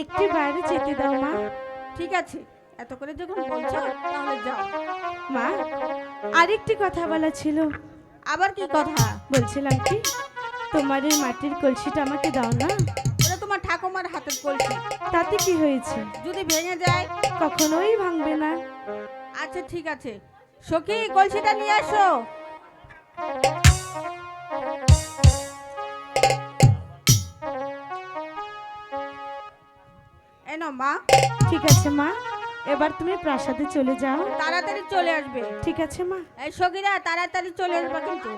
একটু বাইরে যেতে দাও মা। ঠিক আছে, এত করে যখন বলছো তাহলে যাও। মা, আরেকটি কথা বলা ছিল। আবার কি কথা? বলছিলাম কি, তোমার এই মাটির কলসিটা আমাকে দাও না। ওটা তোমার ঠাকুমার হাতের কলসি। তাতে কি হয়েছে? যদি ভেঙে যায়? কখনোই ভাঙবে না। আচ্ছা ঠিক আছে, সখী কলসিটা নিয়ে আসো। এনো মা। ঠিক আছে মা, এবার তুমি প্রাসাদে চলে যাও। তাড়াতাড়ি চলে আসবে। ঠিক আছে মা। এই সখীরা তাড়াতাড়ি চলে আসবে কিন্তু।